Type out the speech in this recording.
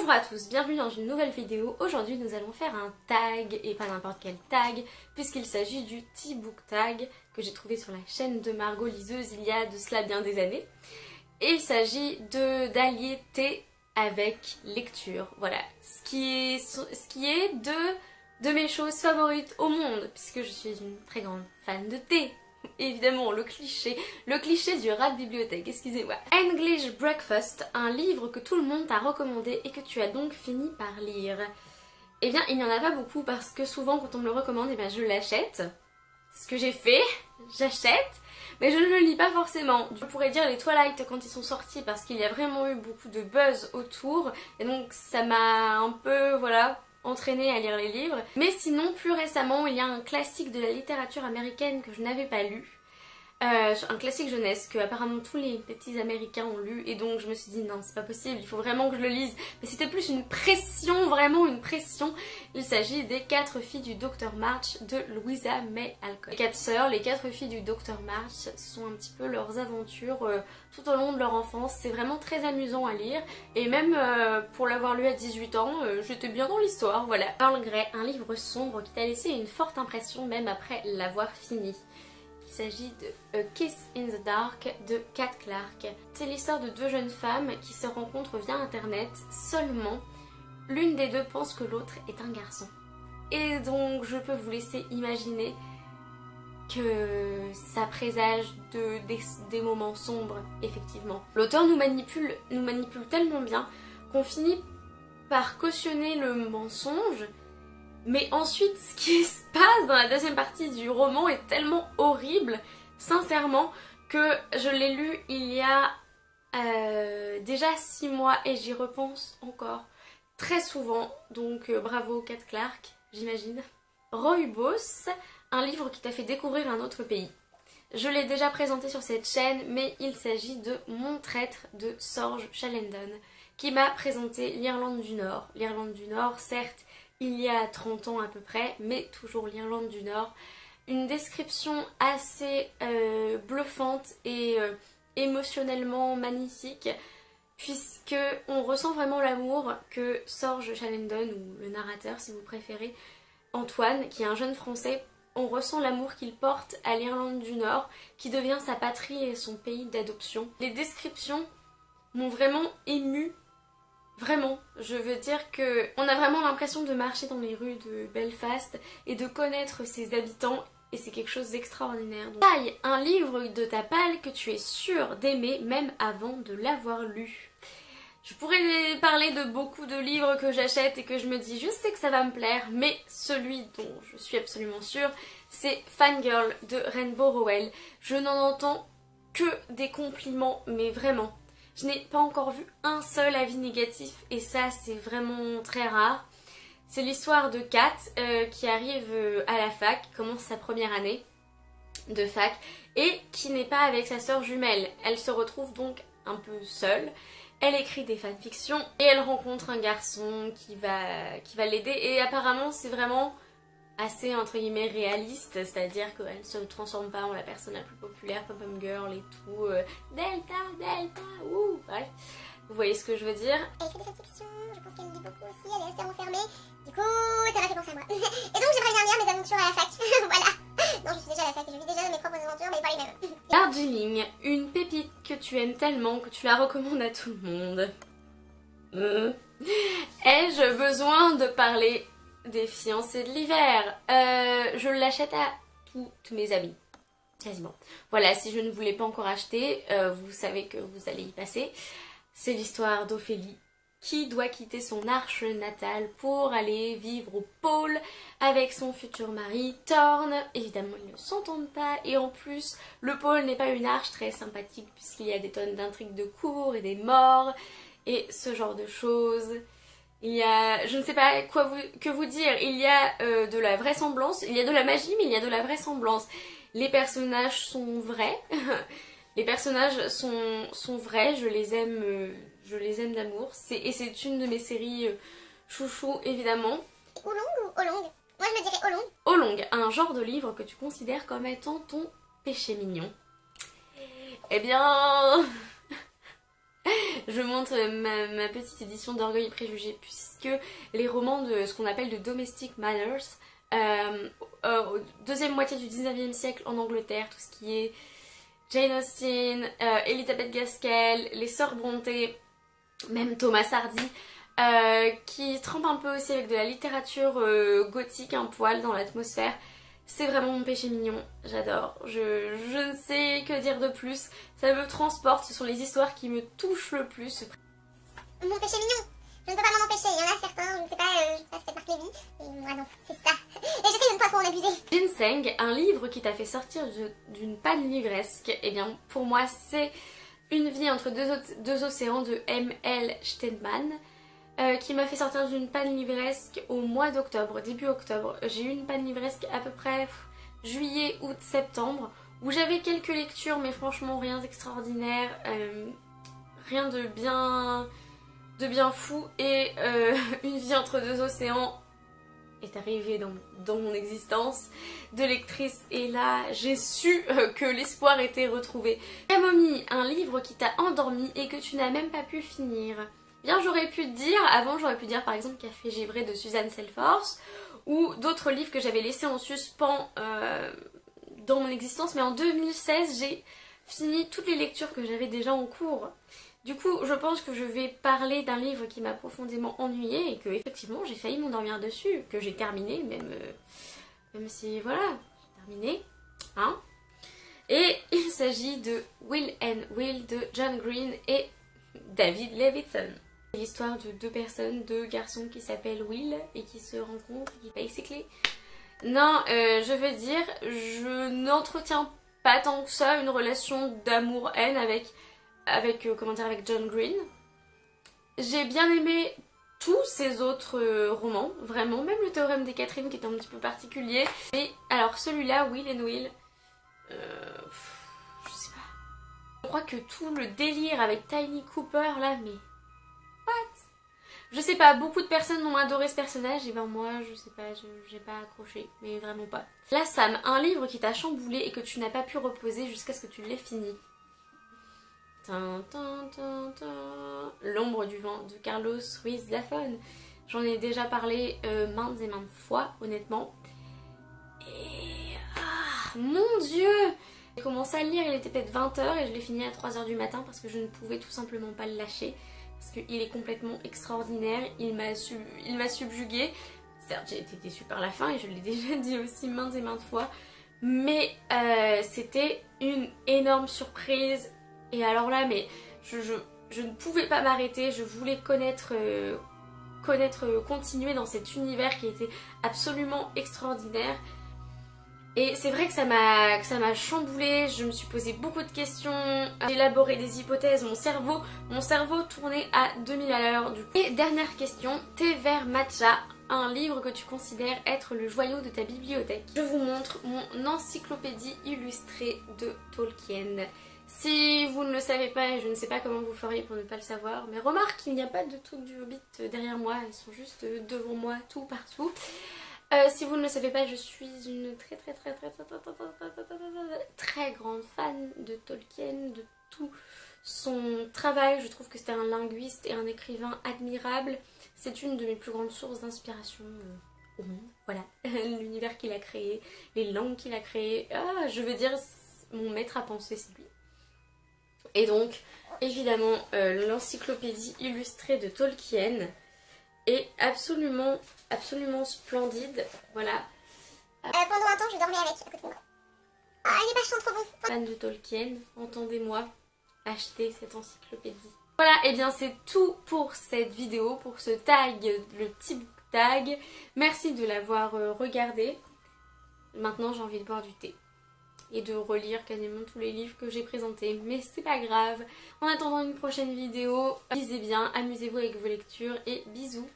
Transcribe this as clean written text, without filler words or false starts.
Bonjour à tous, bienvenue dans une nouvelle vidéo. Aujourd'hui nous allons faire un tag, et pas n'importe quel tag, puisqu'il s'agit du Tea Book Tag que j'ai trouvé sur la chaîne de Margot Liseuse il y a de cela bien des années. Et il s'agit d'allier thé avec lecture. Voilà, ce qui est de mes choses favorites au monde, puisque je suis une très grande fan de thé. Évidemment, le cliché du rat de bibliothèque, excusez-moi. English Breakfast, un livre que tout le monde t'a recommandé et que tu as donc fini par lire. Eh bien, il n'y en a pas beaucoup parce que souvent quand on me le recommande, eh bien, je l'achète. Ce que j'ai fait, j'achète, mais je ne le lis pas forcément. Je pourrais dire les Twilight quand ils sont sortis parce qu'il y a vraiment eu beaucoup de buzz autour et donc ça m'a un peu, voilà, entraînée à lire les livres. Mais sinon, plus récemment, il y a un classique de la littérature américaine que je n'avais pas lu. Un classique jeunesse que apparemment tous les petits américains ont lu et donc je me suis dit non, c'est pas possible, il faut vraiment que je le lise. Mais c'était plus une pression, vraiment une pression. Il s'agit des 4 filles du Dr March de Louisa May Alcott. Les 4 sœurs, les 4 filles du Dr March, ce sont un petit peu leurs aventures tout au long de leur enfance. C'est vraiment très amusant à lire et même pour l'avoir lu à 18 ans, j'étais bien dans l'histoire, voilà. Earl Grey, un livre sombre qui t'a laissé une forte impression même après l'avoir fini. Il s'agit de A Kiss in the Dark de Kat Clark. C'est l'histoire de 2 jeunes femmes qui se rencontrent via internet, seulement l'une des deux pense que l'autre est un garçon. Et donc je peux vous laisser imaginer que ça présage des moments sombres, effectivement. L'auteur nous manipule tellement bien qu'on finit par cautionner le mensonge. Mais ensuite, ce qui se passe dans la deuxième partie du roman est tellement horrible, sincèrement, que je l'ai lu il y a déjà 6 mois et j'y repense encore très souvent. Donc bravo Kat Clark, j'imagine. Rooibos, un livre qui t'a fait découvrir un autre pays. Je l'ai déjà présenté sur cette chaîne, mais il s'agit de Mon traître de Sorge Chalendon, qui m'a présenté l'Irlande du Nord. L'Irlande du Nord, certes, il y a 30 ans à peu près, mais toujours l'Irlande du Nord. Une description assez bluffante et émotionnellement magnifique, puisque on ressent vraiment l'amour que Sorge Chalendon, ou le narrateur si vous préférez, Antoine, qui est un jeune Français, on ressent l'amour qu'il porte à l'Irlande du Nord, qui devient sa patrie et son pays d'adoption. Les descriptions m'ont vraiment émue. Vraiment, je veux dire que on a vraiment l'impression de marcher dans les rues de Belfast et de connaître ses habitants et c'est quelque chose d'extraordinaire. Taille, un livre de ta palle que tu es sûre d'aimer même avant de l'avoir lu. Je pourrais parler de beaucoup de livres que j'achète et que je me dis je sais que ça va me plaire, mais celui dont je suis absolument sûre, c'est Fangirl de Rainbow Rowell. Je n'en entends que des compliments, mais vraiment. Je n'ai pas encore vu un seul avis négatif et ça c'est vraiment très rare. C'est l'histoire de Kat qui arrive à la fac, qui commence sa première année de fac et qui n'est pas avec sa sœur jumelle. Elle se retrouve donc un peu seule. Elle écrit des fanfictions et elle rencontre un garçon qui va l'aider et apparemment c'est vraiment assez entre guillemets réaliste, c'est-à-dire qu'elle ne se transforme pas en la personne la plus populaire, pom-pom girl et tout, Delta, ouh, bref, vous voyez ce que je veux dire. Elle fait des fanfictions, je pense qu'elle lit beaucoup aussi, elle est assez renfermée, du coup ça m'a fait penser à moi. Et donc j'aimerais bien lire mes aventures à la fac, voilà. Non, je suis déjà à la fac et je vis déjà mes propres aventures mais pas les mêmes. Darjeeling, une pépite que tu aimes tellement que tu la recommandes à tout le monde. Ai-je besoin de parler des fiancés de l'hiver? Je l'achète à toutes mes amies, quasiment. Voilà, si je ne vous l'ai pas encore acheté, vous savez que vous allez y passer. C'est l'histoire d'Ophélie qui doit quitter son arche natale pour aller vivre au pôle avec son futur mari Thorn. Évidemment, ils ne s'entendent pas et en plus, le pôle n'est pas une arche très sympathique puisqu'il y a des tonnes d'intrigues de cour et des morts et ce genre de choses. Il y a, je ne sais pas que vous dire, il y a de la vraisemblance, il y a de la magie mais il y a de la vraisemblance. Les personnages sont vrais, les personnages sont vrais, je les aime d'amour. Et c'est une de mes séries chouchou évidemment. Oolong ou Olong? Moi je me dirais Olong. Olong, un genre de livre que tu considères comme étant ton péché mignon. Eh bien... Je montre ma petite édition d'Orgueil et Préjugés, puisque les romans de ce qu'on appelle de Domestic Manners, deuxième moitié du 19e siècle en Angleterre, tout ce qui est Jane Austen, Elizabeth Gaskell, les sœurs Brontë, même Thomas Hardy, qui trempe un peu aussi avec de la littérature gothique, un poil dans l'atmosphère. C'est vraiment mon péché mignon, j'adore. Je ne sais que dire de plus, ça me transporte, ce sont les histoires qui me touchent le plus. Mon péché mignon, je ne peux pas m'en empêcher, il y en a certains, je ne sais pas, c'est Marc Lévy, et moi non, c'est ça. Et j'essaie de ne pas trop en abuser. Ginseng, un livre qui t'a fait sortir d'une panne livresque, eh bien pour moi c'est Une vie entre deux océans de M.L. Stedman, qui m'a fait sortir d'une panne livresque au mois d'octobre, début octobre. J'ai eu une panne livresque à peu près juillet, août, septembre, où j'avais quelques lectures, mais franchement rien d'extraordinaire, rien de bien fou, et Une vie entre deux océans est arrivée dans mon existence de lectrice, et là j'ai su que l'espoir était retrouvé. Camomille, un livre qui t'a endormi et que tu n'as même pas pu finir. Bien, j'aurais pu te dire, avant j'aurais pu dire par exemple Café givré de Suzanne Selforce, ou d'autres livres que j'avais laissés en suspens dans mon existence, mais en 2016 j'ai fini toutes les lectures que j'avais déjà en cours. Du coup, je pense que je vais parler d'un livre qui m'a profondément ennuyée et que effectivement j'ai failli m'endormir dessus, que j'ai terminé, même si voilà, j'ai terminé, hein. Et il s'agit de Will and Will de John Green et David Levithan. C'est l'histoire de deux personnes, deux garçons qui s'appellent Will et qui se rencontrent, qui basically. Non, je veux dire, je n'entretiens pas tant que ça une relation d'amour-haine avec John Green. J'ai bien aimé tous ses autres romans, vraiment, même le Théorème des Catherine qui est un petit peu particulier. Mais alors celui-là, Will and Will, je sais pas. Je crois que tout le délire avec Tiny Cooper là, mais what? Je sais pas, beaucoup de personnes ont adoré ce personnage, et ben moi je sais pas, j'ai pas accroché, mais vraiment pas. Là Sam, un livre qui t'a chamboulé et que tu n'as pas pu reposer jusqu'à ce que tu l'aies fini. L'ombre du vent de Carlos Ruiz Zafón. J'en ai déjà parlé maintes et maintes fois, honnêtement. Et mon dieu! J'ai commencé à le lire, il était peut-être 20 h et je l'ai fini à 3 h du matin parce que je ne pouvais tout simplement pas le lâcher. Parce qu'il est complètement extraordinaire, il m'a subjuguée. Certes, j'ai été déçue par la fin et je l'ai déjà dit aussi maintes et maintes fois. Mais c'était une énorme surprise. Et alors là, mais je ne pouvais pas m'arrêter, je voulais continuer dans cet univers qui était absolument extraordinaire. Et c'est vrai que ça m'a chamboulée, je me suis posé beaucoup de questions, j'ai élaboré des hypothèses, mon cerveau tournait à 2000 à l'heure. Et dernière question, thé vert matcha, un livre que tu considères être le joyau de ta bibliothèque. Je vous montre mon encyclopédie illustrée de Tolkien. Si vous ne le savez pas, et je ne sais pas comment vous feriez pour ne pas le savoir, mais remarque qu'il n'y a pas de trucs du Hobbit derrière moi, ils sont juste devant moi tout partout. Si vous ne le savez pas, je suis une très grande fan de Tolkien, de tout son travail. Je trouve que c'était un linguiste et un écrivain admirable. C'est une de mes plus grandes sources d'inspiration au monde. Voilà, l'univers qu'il a créé, les langues qu'il a créées. Je veux dire, mon maître à penser, c'est lui. Et donc, évidemment, l'encyclopédie illustrée de Tolkien est absolument splendide. Voilà. Pendant un temps, je dormais avec à côté de moi. Ah, les pages sont trop bons. Fan de Tolkien, entendez-moi, achetez cette encyclopédie. Voilà, et bien c'est tout pour cette vidéo, pour ce tag, le petit book tag. Merci de l'avoir regardé. Maintenant, j'ai envie de boire du thé et de relire quasiment tous les livres que j'ai présentés, mais c'est pas grave. En attendant une prochaine vidéo, lisez bien, amusez-vous avec vos lectures et bisous.